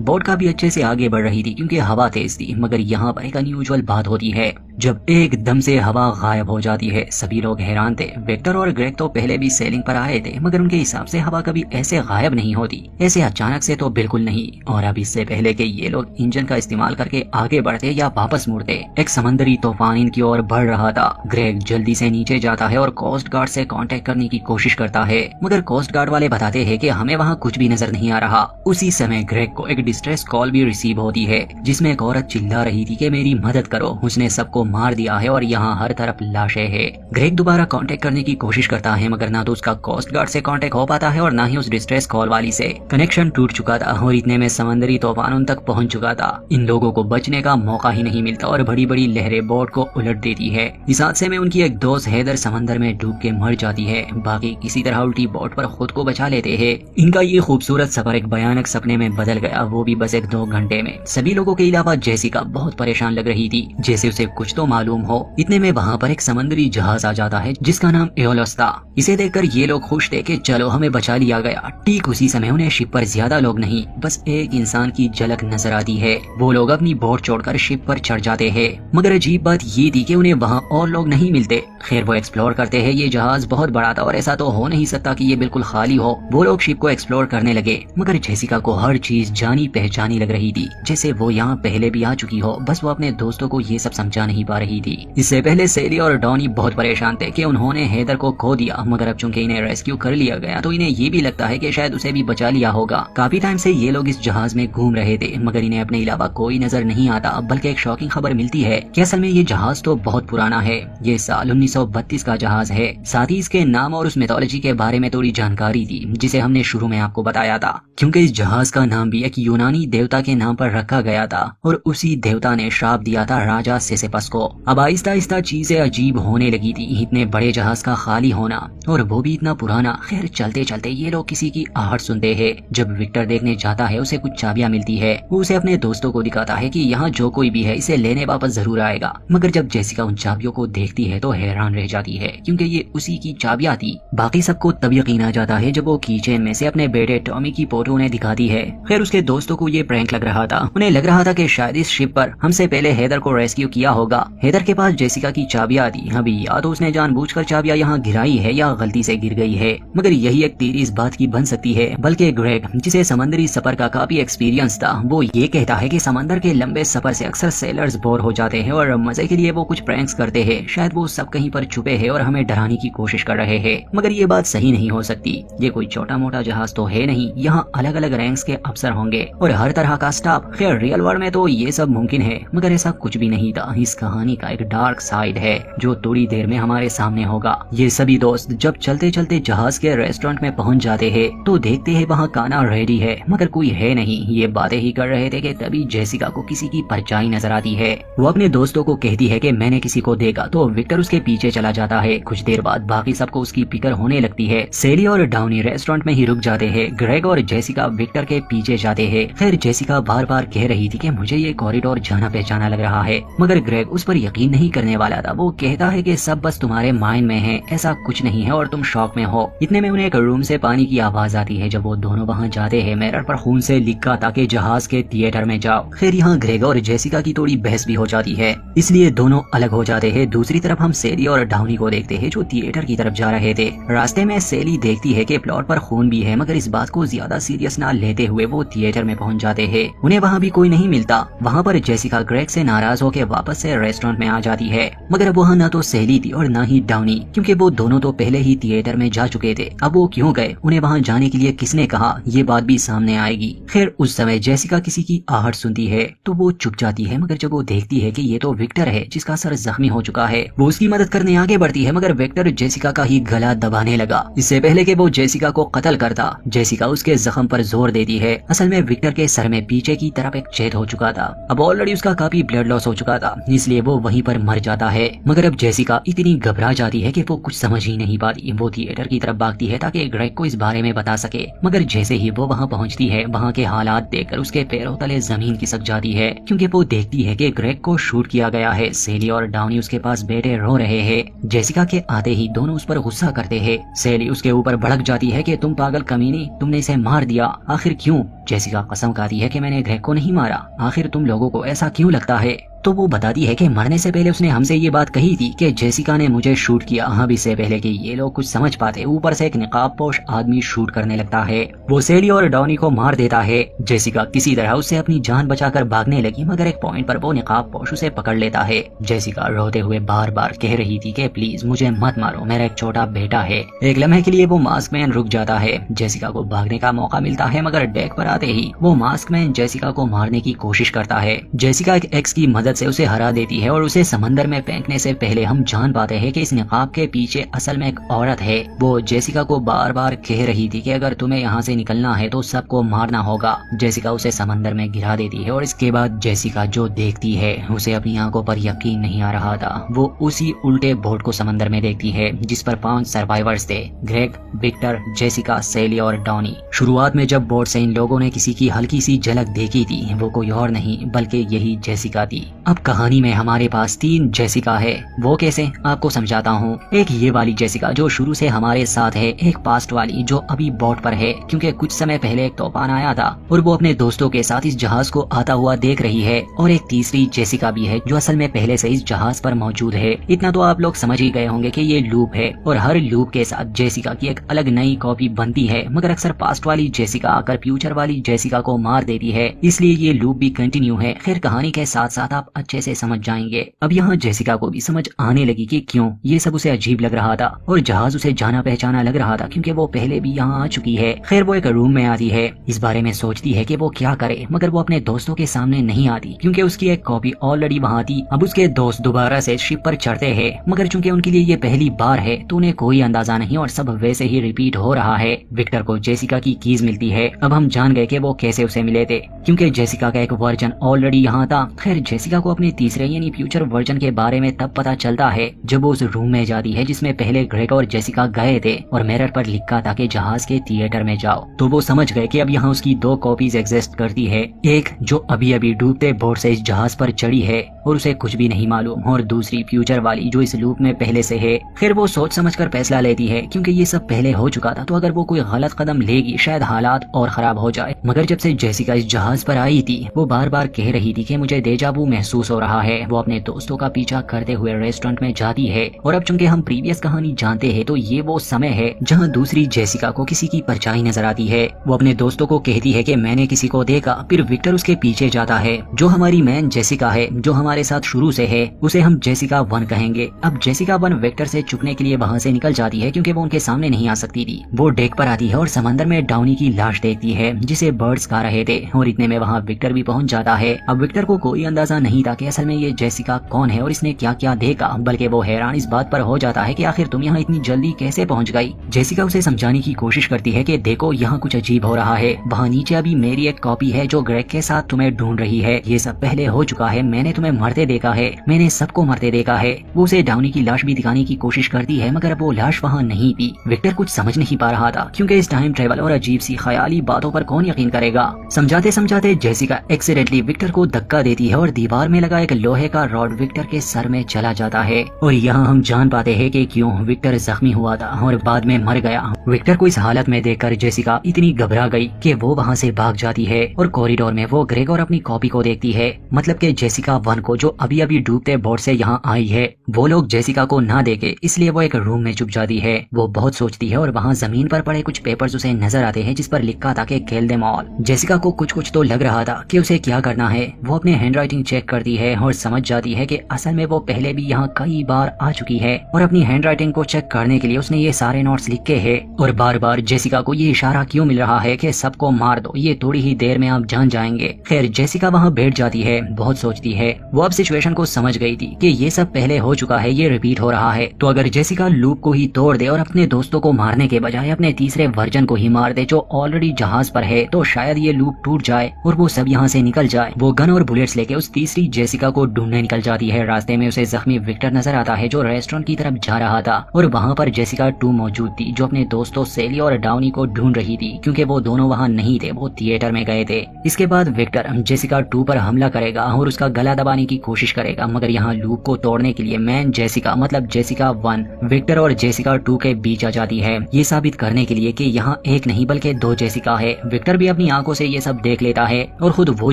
Boat काफी अच्छे से आगे बढ़ रही थी क्योंकि हवा तेज थी, मगर यहाँ पर एक अनयूजुअल बात होती है जब एकदम से हवा गायब हो जाती है। सभी लोग हैरान थे। विक्टर और ग्रेग तो पहले भी सेलिंग पर आए थे, मगर उनके हिसाब से हवा कभी ऐसे गायब नहीं होती, ऐसे अचानक से तो बिल्कुल नहीं। और अब इससे पहले कि ये लोग इंजन का इस्तेमाल करके आगे बढ़ते या वापस मुड़ते, एक समंदरी तूफान इनकी ओर बढ़ रहा था। ग्रेग जल्दी से नीचे जाता है और कोस्ट गार्ड से कांटेक्ट करने की कोशिश करता है, मगर कोस्ट गार्ड वाले बताते हैं कि हमें वहाँ कुछ भी नजर नहीं आ रहा। उसी समय ग्रेग को एक डिस्ट्रेस कॉल भी रिसीव होती है, जिसमें एक औरत चिल्ला रही थी कि मेरी मदद करो, उसने सबको मार दिया है और यहाँ हर तरफ लाशें हैं। ग्रेग दोबारा कांटेक्ट करने की कोशिश करता है, मगर ना तो उसका कोस्ट गार्ड से कांटेक्ट हो पाता है और ना ही उस डिस्ट्रेस कॉल वाली से। कनेक्शन टूट चुका था और इतने में समंदरी तूफान उन तक पहुंच चुका था। इन लोगों को बचने का मौका ही नहीं मिलता और बड़ी बड़ी लहरें बोट को उलट देती है। इस हादसे में उनकी एक दोस्त हैदर समंदर में डूब के मर जाती है। बाकी किसी तरह उल्टी बोट पर खुद को बचा लेते हैं। इनका ये खूबसूरत सफर एक भयानक सपने में बदल गया, वो भी बस एक 2 घंटे में। सभी लोगों के अलावा जेसिका बहुत परेशान लग रही थी, जैसे उसे कुछ तो मालूम हो। इतने में वहाँ पर एक समंदरी जहाज आ जाता है जिसका नाम एओलस था। इसे देखकर ये लोग खुश थे कि चलो हमें बचा लिया गया। ठीक उसी समय उन्हें शिप पर ज्यादा लोग नहीं, बस एक इंसान की झलक नजर आती है। वो लोग अपनी बोट छोड़कर शिप पर चढ़ जाते हैं, मगर अजीब बात ये थी कि उन्हें वहाँ और लोग नहीं मिलते। खैर वो एक्सप्लोर करते हैं। ये जहाज बहुत बड़ा था और ऐसा तो हो नहीं सकता कि ये बिल्कुल खाली हो। वो लोग शिप को एक्सप्लोर करने लगे, मगर जेसिका को हर चीज जानी पहचानी लग रही थी, जैसे वो यहाँ पहले भी आ चुकी हो। बस वो अपने दोस्तों को ये सब समझा नहीं पा रही थी। इससे पहले सेली और डॉनी बहुत परेशान थे कि उन्होंने हैदर को खो दिया, मगर अब चूंकि इन्हें रेस्क्यू कर लिया गया तो इन्हें ये भी लगता है कि शायद उसे भी बचा लिया होगा। काफी टाइम से ये लोग इस जहाज में घूम रहे थे, मगर इन्हें अपने अलावा कोई नजर नहीं आता। बल्कि एक शॉकिंग खबर मिलती है कि असल में ये जहाज तो बहुत पुराना है। ये साल 1932 का जहाज है। साथ ही इसके नाम और उस मिथोलॉजी के बारे में थोड़ी जानकारी थी, जिसे हमने शुरू में आपको बताया था, क्योंकि इस जहाज का नाम भी एक यूनानी देवता के नाम पर रखा गया था और उसी देवता ने श्राप दिया था राजा सिसिपस को। अब आहिस्ता आहिस्ता चीजें अजीब होने लगी थी। इतने बड़े जहाज का खाली होना और वो भी इतना पुराना। खैर चलते चलते ये लोग किसी की आहट सुनते हैं। जब विक्टर देखने जाता है उसे कुछ चाबियां मिलती है। वो उसे अपने दोस्तों को दिखाता है कि यहाँ जो कोई भी है इसे लेने वापस जरूर आएगा। मगर जब जेसिका उन चाबियों को देखती है तो हैरान रह जाती है, क्योंकि ये उसी की चाबियां थी। बाकी सबको तब यकीन आ जाता है जब वो कीचेन में से अपने बेटे टॉमी की फोटो उन्हें दिखाती है। खैर उसके दोस्तों को ये प्रैंक लग रहा था। उन्हें लग रहा था कि शायद इस शिप पर हमसे पहले हैदर को रेस्क्यू किया होगा। हैदर के पास जेसिका की चाबियां थी। अभी या तो उसने जानबूझकर चाबियां यहाँ गिराई है या गलती से गिर गई है, मगर यही एक थ्योरी इस बात की बन सकती है। बल्कि ग्रेग, जिसे समंदरी सफर का काफी एक्सपीरियंस था, वो ये कहता है कि समंदर के लंबे सफर से अक्सर सेलर्स बोर हो जाते हैं और मजे के लिए वो कुछ प्रैंक्स करते हैं। शायद वो सब कहीं पर छुपे हैं और हमें डराने की कोशिश कर रहे हैं, मगर ये बात सही नहीं हो सकती। ये कोई छोटा मोटा जहाज तो है नहीं। यहाँ अलग अलग रैंक्स के अफसर होंगे और हर तरह का स्टाफ। खैर रियल वर्ल्ड में तो ये सब मुमकिन है, मगर ऐसा कुछ भी नहीं था। इस कहानी का एक डार्क साइड है जो थोड़ी देर में हमारे सामने होगा। ये सभी दोस्त जब चलते चलते जहाज के रेस्टोरेंट में पहुंच जाते हैं तो देखते हैं वहाँ खाना रेडी है, मगर कोई है नहीं। ये बातें ही कर रहे थे कि तभी जेसिका को किसी की परछाई नजर आती है। वो अपने दोस्तों को कहती है कि मैंने किसी को देखा, तो विक्टर उसके पीछे चला जाता है। कुछ देर बाद बाकी सबको उसकी फिक्र होने लगती है। सेली और डाउनी रेस्टोरेंट में ही रुक जाते हैं। ग्रेग और जेसिका विक्टर के पीछे जाते हैं। खैर जेसिका बार बार कह रही थी कि मुझे ये कॉरिडोर जाना पहचाना लग रहा है, मगर ग्रेग उस पर यकीन नहीं करने वाला था। वो कहता है कि सब बस तुम्हारे माइंड में है, ऐसा कुछ नहीं है और तुम शॉक में हो। इतने में उन्हें एक रूम से पानी की आवाज आती है। जब वो दोनों वहाँ जाते हैं, मिरर पर खून से लिखा था कि जहाज के थिएटर में जाओ। खैर यहाँ ग्रेग और जेसिका की थोड़ी बहस भी हो जाती है, इसलिए दोनों अलग हो जाते हैं। दूसरी तरफ हम सेली और डाउनी को देखते हैं जो थिएटर की तरफ जा रहे थे। रास्ते में सेली देखती है कि प्लॉट पर खून भी है, मगर इस बात को ज्यादा सीरियस ना लेते हुए वो थिएटर में पहुंच जाते हैं। उन्हें वहाँ भी कोई नहीं मिलता। वहाँ पर जेसिका ग्रेग से नाराज होकर वापस से रेस्टोरेंट में आ जाती है, मगर अब वहाँ न तो सेली थी और न ही डाउनी, क्योंकि वो दोनों तो पहले ही थिएटर में जा चुके थे। अब वो क्यों गए, उन्हें वहाँ जाने के लिए किसने कहा, ये बात भी सामने आएगी। खैर उस समय जेसिका किसी की आहट सुनती है तो वो चुप जाती है, मगर जब वो देखती है कि ये तो विक्टर है जिसका सर जख्मी हो चुका है, वो उसकी मदद करने आगे बढ़ती है, मगर विक्टर जेसिका का ही गला दबाने लगा। इससे पहले कि वो जेसिका को कत्ल करता, जेसिका उसके जख्म पर जोर देती है। असल में विक्टर के सर में पीछे की तरफ एक छेद हो चुका था। अब ऑलरेडी उसका काफी ब्लड लॉस हो चुका था, इसलिए वो वहीं पर मर जाता है। मगर अब जेसिका इतनी घबरा जाती है कि वो कुछ समझ ही नहीं पाती। वो थिएटर की तरफ भागती है ताकि ग्रेग को इस बारे में बता सके, मगर जैसे ही वो वहाँ पहुँचती है, वहाँ के हालात देखकर उसके पैरों तले जमीन खिसक जाती है, क्योंकि वो देखती है कि ग्रेग को शूट किया गया है। सेली और डाउनी उसके पास बैठे रो रहे हैं। जेसिका के आते ही दोनों उस पर गुस्सा करते हैं। सेली उसके ऊपर भड़क जाती है कि तुम पागल कमीनी, तुमने इसे मार दिया, आखिर क्यों? जेसिका कसम खाती है कि मैंने ग्रेग को नहीं मारा, आखिर तुम लोगों को ऐसा क्यों लगता है? तो वो बताती है कि मरने से पहले उसने हमसे ये बात कही थी कि जेसिका ने मुझे शूट किया, हाँ इससे पहले कि ये लोग कुछ समझ पाते। ऊपर से एक निकाबपोश आदमी शूट करने लगता है। वो सेली और डॉनी को मार देता है। जेसिका किसी तरह उससे अपनी जान बचाकर भागने लगी, मगर एक पॉइंट पर वो निकाबपोश उसे पकड़ लेता है। जेसिका रोते हुए बार बार कह रही थी कि प्लीज मुझे मत मारो, मेरा एक छोटा बेटा है। एक लम्हे के लिए वो मास्क मैन रुक जाता है। जेसिका को भागने का मौका मिलता है, मगर डेक पर आते ही वो मास्क मैन जेसिका को मारने की कोशिश करता है। जेसिका एक एक्स की मदद से उसे हरा देती है और उसे समंदर में फेंकने से पहले हम जान पाते हैं कि इस निकाब के पीछे असल में एक औरत है। वो जेसिका को बार बार कह रही थी कि अगर तुम्हें यहाँ से निकलना है तो सबको मारना होगा। जेसिका उसे समंदर में गिरा देती है और इसके बाद जेसिका जो देखती है उसे अपनी आंखों पर यकीन नहीं आ रहा था। वो उसी उल्टे बोट को समंदर में देखती है जिस पर 5 सर्वाइवर्स थे, ग्रेग, विक्टर, जेसिका, सेली और डॉनी। शुरुआत में जब बोट से इन लोगों ने किसी की हल्की सी झलक देखी थी, वो कोई और नहीं बल्कि यही जेसिका थी। अब कहानी में हमारे पास 3 जेसिका है। वो कैसे, आपको समझाता हूँ। एक ये वाली जेसिका जो शुरू से हमारे साथ है, एक पास्ट वाली जो अभी बोट पर है क्योंकि कुछ समय पहले एक तूफान आया था और वो अपने दोस्तों के साथ इस जहाज को आता हुआ देख रही है। और एक तीसरी जेसिका भी है जो असल में पहले से इस जहाज पर मौजूद है। इतना तो आप लोग समझ ही गए होंगे कि ये लूप है और हर लूप के साथ जेसिका की एक अलग नई कॉपी बनती है, मगर अक्सर पास्ट वाली जेसिका आकर फ्यूचर वाली जेसिका को मार देती है, इसलिए ये लूप भी कंटिन्यू है। खैर कहानी के साथ साथ आप अच्छे से समझ जाएंगे। अब यहाँ जेसिका को भी समझ आने लगी कि क्यों ये सब उसे अजीब लग रहा था और जहाज उसे जाना पहचाना लग रहा था क्योंकि वो पहले भी यहाँ आ चुकी है। खैर वो एक रूम में आती है, इस बारे में सोचती है कि वो क्या करे, मगर वो अपने दोस्तों के सामने नहीं आती क्योंकि उसकी एक कॉपी ऑलरेडी वहाँ थी। अब उसके दोस्त दोबारा से शिप पर चढ़ते हैं, मगर चूंकि उनके लिए ये पहली बार है तो उन्हें कोई अंदाजा नहीं और सब वैसे ही रिपीट हो रहा है। विक्टर को जेसिका की कीज मिलती है। अब हम जान गए कि वो कैसे उसे मिले थे, क्योंकि जेसिका का एक वर्जन ऑलरेडी यहाँ था। खैर जेसिका को अपने तीसरे यानी फ्यूचर वर्जन के बारे में तब पता चलता है जब वो उस रूम में जाती है जिसमें पहले ग्रेग और जेसिका गए थे और मिरर पर लिखा था कि जहाज के थिएटर में जाओ। तो वो समझ गए कि अब यहाँ उसकी 2 कॉपीज एग्जिस्ट करती है, एक जो अभी अभी डूबते बोट से इस जहाज पर चढ़ी है और उसे कुछ भी नहीं मालूम, और दूसरी फ्यूचर वाली जो इस लूप में पहले से है। फिर वो सोच समझकर फैसला लेती है क्योंकि ये सब पहले हो चुका था, तो अगर वो कोई गलत कदम लेगी शायद हालात और खराब हो जाए। मगर जब से जेसिका इस जहाज पर आई थी वो बार बार कह रही थी कि मुझे डेजावू महसूस हो रहा है। वो अपने दोस्तों का पीछा करते हुए रेस्टोरेंट में जाती है और अब चूंकि हम प्रीवियस कहानी जानते हैं तो ये वो समय है जहाँ दूसरी जेसिका को किसी की परछाई नजर आती है। वो अपने दोस्तों को कहती है कि मैंने किसी को देखा। फिर विक्टर उसके पीछे जाता है। जो हमारी मैन जेसिका है जो हमारे साथ शुरू से है उसे हम जेसिका 1 कहेंगे। अब जेसिका 1 विक्टर से छुपने के लिए वहाँ से निकल जाती है क्योंकि वो उनके सामने नहीं आ सकती थी। वो डेक पर आती है और समंदर में डाउनी की लाश देखती है जिसे बर्ड्स खा रहे थे, और इतने में वहाँ विक्टर भी पहुँच जाता है। अब विक्टर को कोई अंदाजा नहीं था कि असल में ये जेसिका कौन है और इसने क्या क्या देखा, बल्कि वो हैरान इस बात पर हो जाता है कि आखिर तुम यहाँ इतनी जल्दी कैसे पहुँच गई। जेसिका उसे समझाने की कोशिश करती है कि देखो यहाँ कुछ अजीब हो रहा है, वहाँ नीचे अभी मेरी एक कॉपी है जो ग्रेग के साथ तुम्हें ढूंढ रही है। ये सब पहले हो चुका है, मैंने तुम्हें मरते देखा है, मैंने सबको मरते देखा है। वो उसे डाउनी की लाश भी दिखाने की कोशिश करती है मगर वो लाश वहाँ नहीं थी। विक्टर कुछ समझ नहीं पा रहा था क्योंकि इस टाइम ट्रेवल और अजीब सी ख्याली बातों पर कौन यकीन करेगा। समझाते समझाते जेसिका एक्सीडेंटली विक्टर को धक्का देती है और दीवार में लगा एक लोहे का रॉड विक्टर के सर में चला जाता है। और यहाँ हम जान पाते हैं कि क्यों विक्टर जख्मी हुआ था और बाद में मर गया। विक्टर को इस हालत में देखकर जेसिका इतनी घबरा गई कि वो वहाँ से भाग जाती है और कॉरिडोर में वो ग्रेग और अपनी कॉपी को देखती है, मतलब कि जेसिका 1 को जो अभी अभी डूबते बोट से यहाँ आई है। वो लोग जेसिका को ना देखे इसलिए वो एक रूम में छुप जाती है। वो बहुत सोचती है और वहाँ जमीन पर पड़े कुछ पेपर्स उसे नजर आते हैं जिस पर लिखा था कि खेल दे मॉल। जेसिका को कुछ तो लग रहा था कि उसे क्या करना है। वो अपने हैंडराइटिंग चेक करती है और समझ जाती है कि असल में वो पहले भी यहाँ कई बार आ चुकी है और अपनी हैंडराइटिंग को चेक करने के लिए उसने ये सारे नोट्स लिखे हैं। और बार बार जेसिका को ये इशारा क्यों मिल रहा है कि सबको मार दो, ये थोड़ी ही देर में आप जान जाएंगे। खैर जेसिका वहाँ बैठ जाती है, बहुत सोचती है। वो अब सिचुएशन को समझ गई थी कि ये सब पहले हो चुका है, ये रिपीट हो रहा है। तो अगर जेसिका लूप को ही तोड़ दे और अपने दोस्तों को मारने के बजाय अपने तीसरे वर्जन को ही मार दे जो ऑलरेडी जहाज पर है, तो शायद ये लूप टूट जाए और वो सब यहाँ से निकल जाए। वो गन और बुलेट्स लेके उस तीसरी सेली जेसिका को ढूंढने निकल जाती है। रास्ते में उसे जख्मी विक्टर नजर आता है जो रेस्टोरेंट की तरफ जा रहा था और वहाँ पर जेसिका 2 मौजूद थी जो अपने दोस्तों सेली और डाउनी को ढूंढ रही थी क्योंकि वो दोनों वहाँ नहीं थे, वो थिएटर में गए थे। इसके बाद विक्टर जेसिका 2 पर हमला करेगा और उसका गला दबाने की कोशिश करेगा, मगर यहाँ लूप को तोड़ने के लिए मैन जेसिका मतलब जेसिका 1 विक्टर और जेसिका 2 के बीच आ जाती है, ये साबित करने के लिए कि यहाँ एक नहीं बल्कि 2 जेसिका है। विक्टर भी अपनी आंखों से ये सब देख लेता है और खुद वो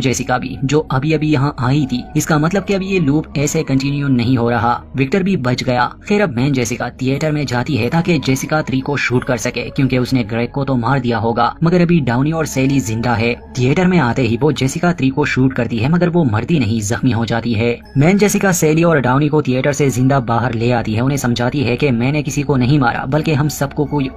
जेसिका भी जो अभी अभी यहाँ आई थी। इसका मतलब कि अब ये लूप ऐसे कंटिन्यू नहीं हो रहा। विक्टर भी बच गया। खैर अब मैन जेसिका थिएटर में जाती है ताकि जेसिका 3 को शूट कर सके क्योंकि उसने ग्रेग को तो मार दिया होगा, मगर अभी डाउनी और सेली जिंदा है। थिएटर में आते ही वो जेसिका 3 को शूट करती है मगर वो मरती नहीं, जख्मी हो जाती है। मैन जेसिका सेली और डाउनी को थिएटर से जिंदा बाहर ले आती है, उन्हें समझाती है कि मैंने किसी को नहीं मारा बल्कि हम सबको कोई